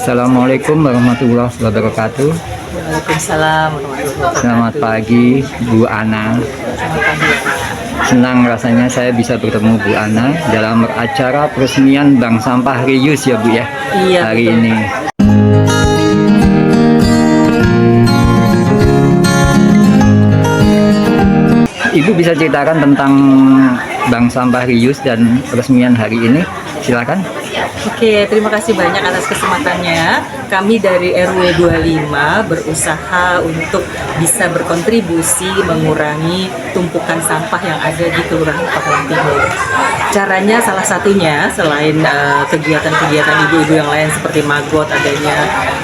Assalamualaikum warahmatullahi wabarakatuh. Waalaikumsalam warahmatullahi wabarakatuh. Selamat pagi Bu Ana. Selamat pagi. Senang rasanya saya bisa bertemu Bu Ana dalam acara peresmian Bank Sampah Reuse ya Bu ya. Iya, hari betul. ini. Ibu bisa ceritakan tentang Bank Sampah Reuse dan peresmian hari ini? Silakan. Oke, terima kasih banyak atas kesempatannya. Kami dari RW 25 berusaha untuk bisa berkontribusi mengurangi tumpukan sampah yang ada di Kelurahan Pakalan Timur. Caranya salah satunya selain kegiatan-kegiatan ibu-ibu yang lain seperti Magot, adanya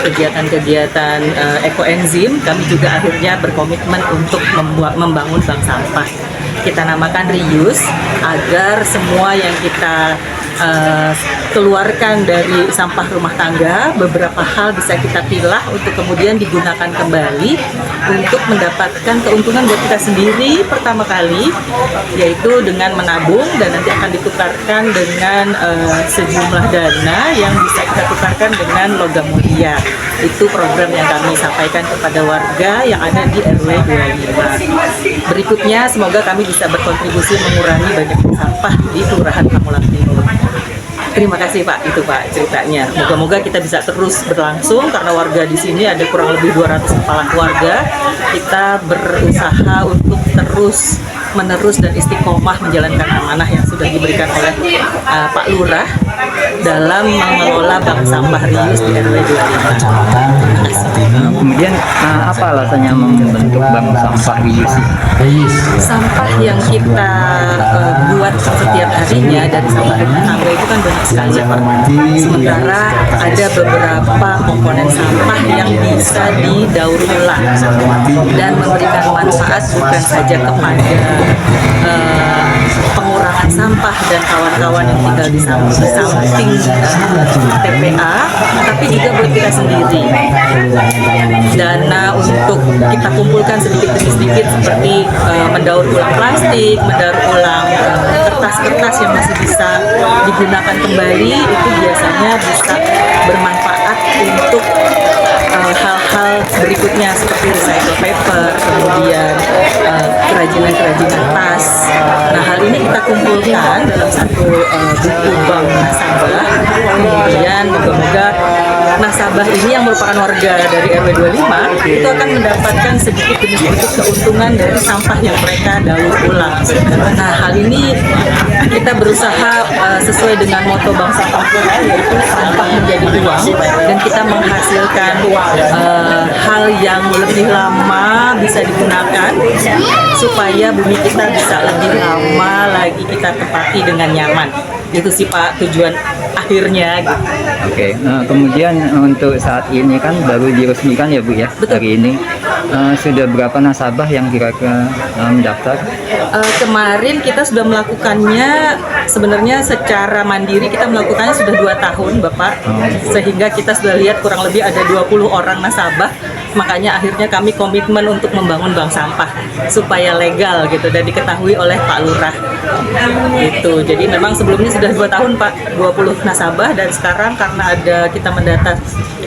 kegiatan-kegiatan ekoenzim, kami juga akhirnya berkomitmen untuk membangun bank sampah. Kita namakan Reuse agar semua yang kita keluarkan dari sampah rumah tangga, beberapa hal bisa kita pilah untuk kemudian digunakan kembali untuk mendapatkan keuntungan buat kita sendiri pertama kali, yaitu dengan menabung dan nanti akan ditukarkan dengan sejumlah dana yang bisa kita tukarkan dengan logam mulia. Itu program yang kami sampaikan kepada warga yang ada di RW 25. Berikutnya semoga kami bisa berkontribusi mengurangi banyaknya sampah di Kelurahan Pamulang Timur. Terima kasih Pak, itu Pak ceritanya. Moga-moga kita bisa terus berlangsung karena warga di sini ada kurang lebih 200 kepala keluarga. Kita berusaha untuk terus menerus dan istiqomah menjalankan amanah yang sudah diberikan oleh Pak Lurah dalam mengelola bank sampah Reuse di RW 25. Kemudian apa alasannya membentuk Bank Sampah Reuse? Sampah yang kita buat setiap harinya dari sampah rumah tangga itu kan banyak sekali ya Pak. Sementara ada beberapa komponen sampah yang bisa didaur ulang dan memberikan manfaat bukan saja kepada pengurangan sampah dan kawan-kawan yang tinggal di samping TPA, tapi juga buat kita sendiri. Dana untuk kita kumpulkan sedikit demi sedikit seperti mendaur ulang plastik, mendaur ulang kertas-kertas yang masih bisa digunakan kembali, itu biasanya bisa bermanfaat untuk hal-hal berikutnya seperti recycle paper, kemudian kerajinan-kerajinan tas. Nah, hal ini kita kumpulkan dalam satu buku bank nasabah. Kemudian moga-moga nasabah ini yang merupakan warga dari RW 25 itu akan mendapatkan sedikit demi sedikit keuntungan dari sampah yang mereka daur ulang. Nah, hal ini kita berusaha sesuai dengan moto Bank Sampah kita, yaitu sampah menjadi uang, dan kita menghasilkan hal yang lebih lama bisa digunakan supaya bumi kita bisa lebih lama lagi kita tepati dengan nyaman. Itu sih Pak tujuan akhirnya gitu. Oke, kemudian untuk saat ini kan baru diresmikan ya Bu ya. Betul. Hari ini sudah berapa nasabah yang kira-kira mendaftar? Kemarin kita sudah melakukannya sebenarnya secara mandiri, kita melakukannya sudah 2 tahun Bapak, sehingga kita sudah lihat kurang lebih ada 20 orang nasabah. Makanya akhirnya kami komitmen untuk membangun bank sampah supaya legal gitu dan diketahui oleh Pak Lurah gitu. Jadi memang sebelumnya sudah 2 tahun Pak, 20 nasabah, dan sekarang karena ada kita mendata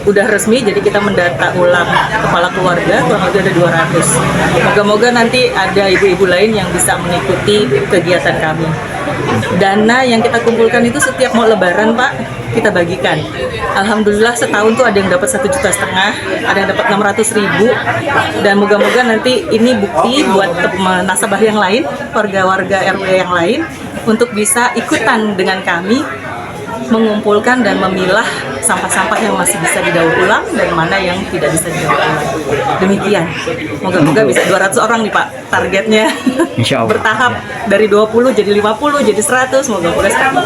udah resmi, jadi kita mendata ulang kepala keluarga kurang lebih ada 200. Moga-moga nanti ada ibu-ibu lain yang bisa mengikuti kegiatan kami. Dana yang kita kumpulkan itu setiap mau lebaran Pak, kita bagikan. Alhamdulillah setahun tuh ada yang dapat 1,5 juta, ada yang dapat 600.000, dan moga-moga nanti ini bukti buat nasabah yang lain, warga-warga RW yang lain untuk bisa ikutan dengan kami mengumpulkan dan memilah sampah-sampah yang masih bisa didaur ulang dan mana yang tidak bisa didaur ulang. Demikian. Moga-moga bisa 200 orang nih Pak targetnya. Insya Allah. Bertahap dari 20 jadi 50 jadi 100, moga-moga sekali.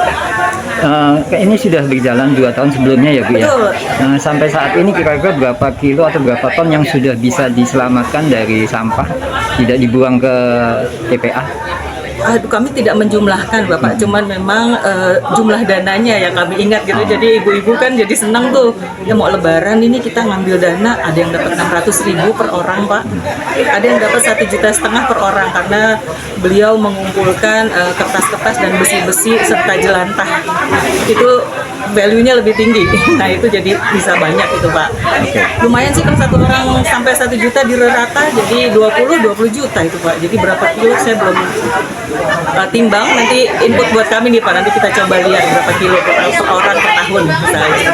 Ini sudah berjalan 2 tahun sebelumnya ya Bu ya. Betul. Sampai saat ini kira-kira berapa kilo atau berapa ton yang sudah bisa diselamatkan dari sampah, tidak dibuang ke TPA? Aduh, kami tidak menjumlahkan Bapak, cuman memang jumlah dananya yang kami ingat gitu. Jadi ibu-ibu kan jadi senang tuh, ya mau lebaran ini kita ngambil dana, ada yang dapat 600.000 per orang Pak, ada yang dapat 1,5 juta per orang, karena beliau mengumpulkan kertas-kertas dan besi-besi serta jelantah. Itu value-nya lebih tinggi. Nah itu jadi bisa banyak itu Pak. Lumayan sih kalau satu orang sampai 1 juta di rata, jadi 20 juta itu Pak. Jadi berapa kilo saya belum timbang, nanti input buat kami nih Pak, nanti kita coba lihat berapa kilo per orang per tahun misalnya.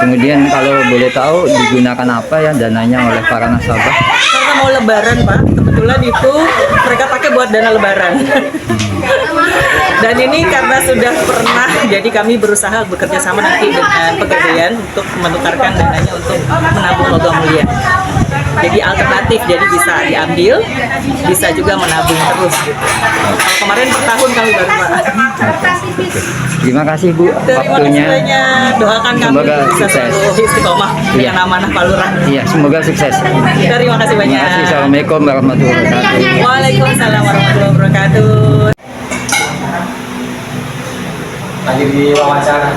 Kemudian kalau boleh tahu digunakan apa ya dananya oleh para nasabah? Karena mau lebaran Pak, kebetulan itu mereka pakai buat dana lebaran. Dan ini karena sudah pernah, jadi kami berusaha bekerja sama nanti dengan Pegadaian untuk menukarkan dananya untuk menabung logam mulia. Jadi alternatif, jadi bisa diambil, bisa juga menabung terus. Kalau kemarin per tahun kami baru Pak. Terima kasih Bu Terima kasih waktunya. banyak, doakan kami Semoga bisa sukses. selalu istiqomah dengan amanah Pak Lurah. Iya, semoga sukses. Terima kasih Terima banyak. kasih. Assalamualaikum warahmatullahi wabarakatuh. Waalaikumsalam warahmatullahi wabarakatuh. Lagi di wawancara.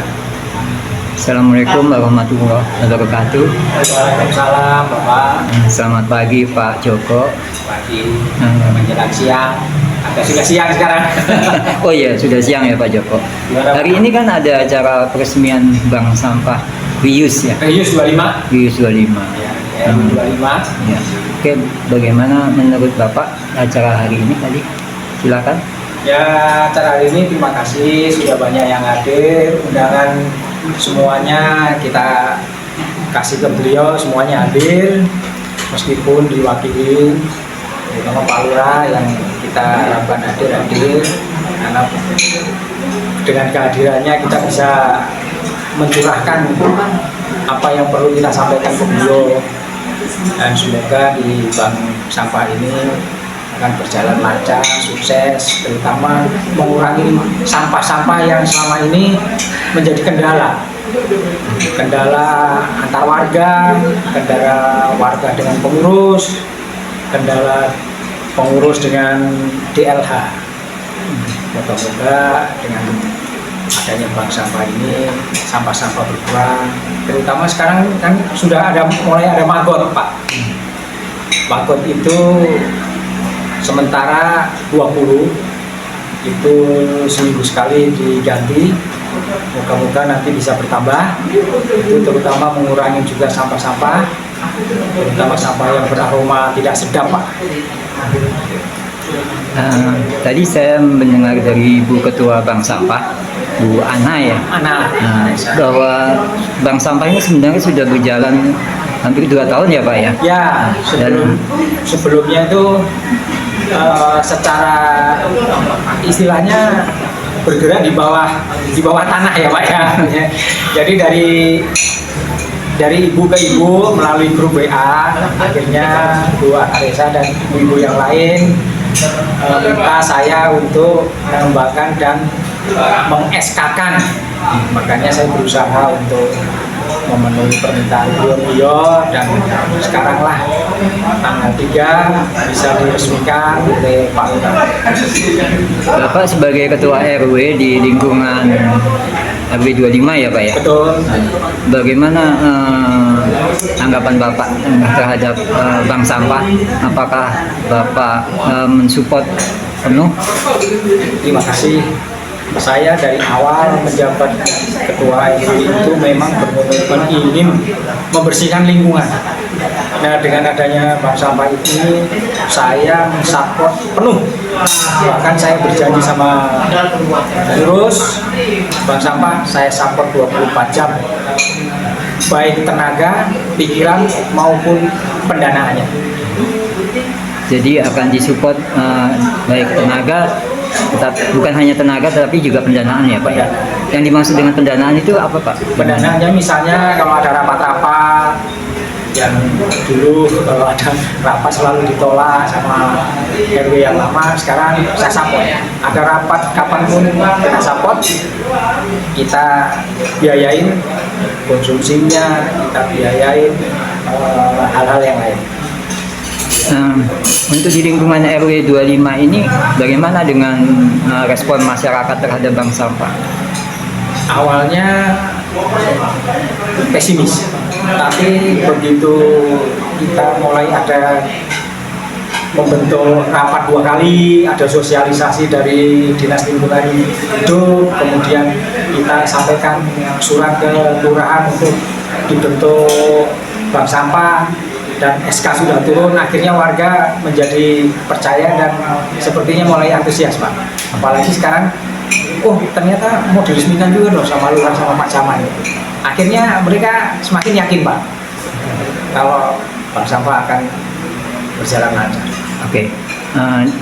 Assalamualaikum warahmatullahi wabarakatuh. Waalaikumsalam Bapak. Selamat pagi Pak Joko. Pagi menjelang siang. Agak sudah siang sekarang. Oh iya, sudah siang ya Pak Joko. Hari ini kan ada acara peresmian Bank Sampah Reuse ya. Reuse 25. Reuse 25. Ya, 25. Ya. Oke, bagaimana menurut Bapak acara hari ini tadi? Silakan. Ya, acara hari ini terima kasih sudah banyak yang hadir. Undangan semuanya kita kasih ke beliau, semuanya hadir. Meskipun diwakili terutama Pak Lurah yang kita harapkan hadir karena dengan kehadirannya kita bisa mencurahkan apa yang perlu kita sampaikan ke beliau, dan semoga di bank sampah ini akan berjalan lancar, sukses, terutama mengurangi sampah-sampah yang selama ini menjadi kendala antar warga, kendala warga dengan pengurus, kendala pengurus dengan DLH. Moga-moga dengan adanya bank sampah ini sampah-sampah berkurang, terutama sekarang kan sudah mulai ada maggot Pak. Maggot itu sementara 20 itu seminggu sekali diganti. Moga-moga nanti bisa bertambah, itu terutama mengurangi juga sampah-sampah, terutama sampah yang beraroma tidak sedap Pak. Tadi saya mendengar dari Ibu Ketua Bank Sampah, Bu Ana ya, Anak, bahwa Bank Sampah ini sebenarnya sudah berjalan hampir 2 tahun ya Pak ya? ya sebelumnya itu secara istilahnya bergerak di bawah tanah ya Pak ya. Jadi dari ibu ke ibu melalui grup WA, akhirnya Bu Aresa dan ibu yang lain minta saya untuk mengembangkan dan meng-SK-kan. Makanya saya berusaha untuk memenuhi permintaan beliau, dan sekarang lah tanggal 3 bisa diresmikan oleh Pak Lurah. Bapak sebagai Ketua RW di lingkungan RW 25 ya Pak ya? Betul. Bagaimana tanggapan Bapak terhadap Bank Sampah? Apakah Bapak mensupport penuh? Terima kasih. Saya dari awal menjabat ketua RW itu memang berkomitmen ingin membersihkan lingkungan. Nah, dengan adanya bank sampah ini saya mensupport penuh. Bahkan saya berjanji sama pengurus bank sampah, saya support 24 jam, baik tenaga, pikiran maupun pendanaannya. Jadi akan disupport baik tenaga, bukan hanya tenaga tapi juga pendanaan ya Pak ya? Yang dimaksud dengan pendanaan itu apa Pak? Pendanaannya misalnya kalau ada rapat-rapat yang dulu kalau ada rapat selalu ditolak sama RW yang lama, sekarang saya support. Ada rapat kapanpun kita support, kita biayain konsumsinya, kita biayain hal-hal yang lain. Untuk di lingkungan RW 25 ini bagaimana dengan respon masyarakat terhadap bank sampah? Awalnya pesimis, tapi begitu kita mulai ada membentuk rapat 2 kali, ada sosialisasi dari Dinas Lingkungan Hidup, kemudian kita sampaikan surat ke kelurahan untuk dibentuk bank sampah, dan SK sudah turun, akhirnya warga menjadi percaya dan sepertinya mulai antusias, Pak. Apalagi sekarang, oh ternyata mau diresmikan juga loh sama lurah sama Pak Camat. Akhirnya mereka semakin yakin, Pak, kalau bank sampah akan berjalan lancar. Oke.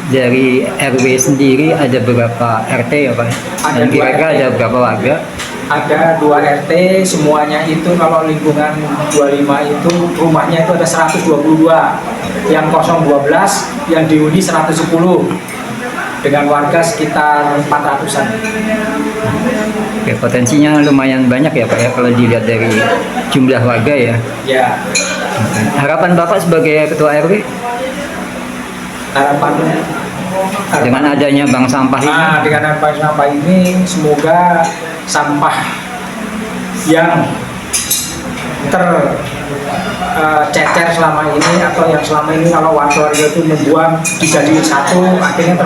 Dari RW sendiri ada berapa RT ya Pak? Ada Dan 2 kira-kira RT. ada berapa warga? Ada 2 RT, semuanya itu kalau lingkungan 25 itu rumahnya itu ada 122, yang 012, yang dihuni 110, dengan warga sekitar 400-an. Oke, potensinya lumayan banyak ya Pak ya kalau dilihat dari jumlah warga ya. Ya, Harapan Bapak sebagai ketua RW harapan dengan adanya bank sampah ini? dengan bank sampah ini semoga sampah yang tercecer selama ini atau yang selama ini kalau warga itu membuang dijadiin satu, akhirnya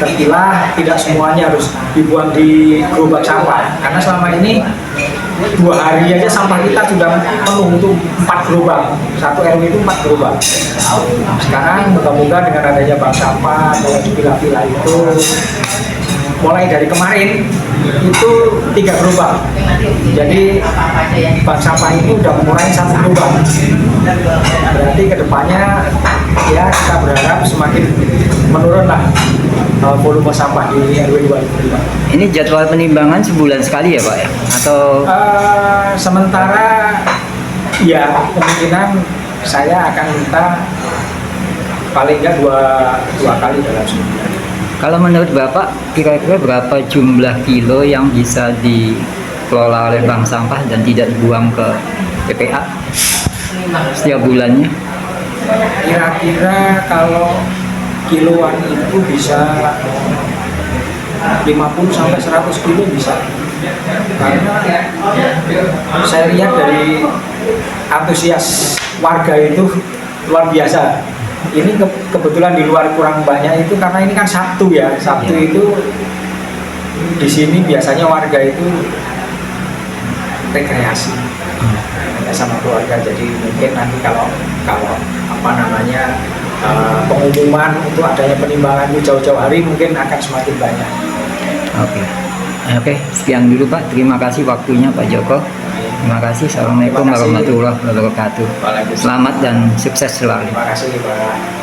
terpilah, tidak semuanya harus dibuang di gerobak sampah, karena selama ini 2 hari aja sampah kita sudah penuh untuk 4 gerobak, satu RW itu 4 gerobak. Sekarang moga-moga dengan adanya bank sampah kalau dipilah-pilah itu mulai dari kemarin itu 3 gerobak, jadi bank sampah ini udah mengurangi 1 gerobak. Berarti kedepannya ya kita berharap semakin menurun lah volume sampah di RW 25. Ini jadwal penimbangan sebulan sekali ya Pak ya? Atau Sementara ya kemungkinan saya akan minta paling nggak dua kali dalam sebulan. kalau menurut Bapak kira-kira berapa jumlah kilo yang bisa dikelola oleh bank sampah dan tidak dibuang ke PPA setiap bulannya? Kira-kira kalau kiloan itu bisa 50 sampai 100 kilo bisa. Karena saya lihat dari antusias warga itu luar biasa. Ini kebetulan di luar kurang banyak itu karena ini kan Sabtu ya. Sabtu itu di sini biasanya warga itu rekreasi sama keluarga. Jadi mungkin nanti kalau apa namanya pengumuman untuk adanya penimbangan itu jauh-jauh hari mungkin akan semakin banyak. Oke, sekian dulu Pak. Terima kasih waktunya Pak Joko. Terima kasih. Assalamualaikum Terima kasih. warahmatullahi wabarakatuh. Waalaikumsalam. Selamat dan sukses selalu. Terima kasih Pak.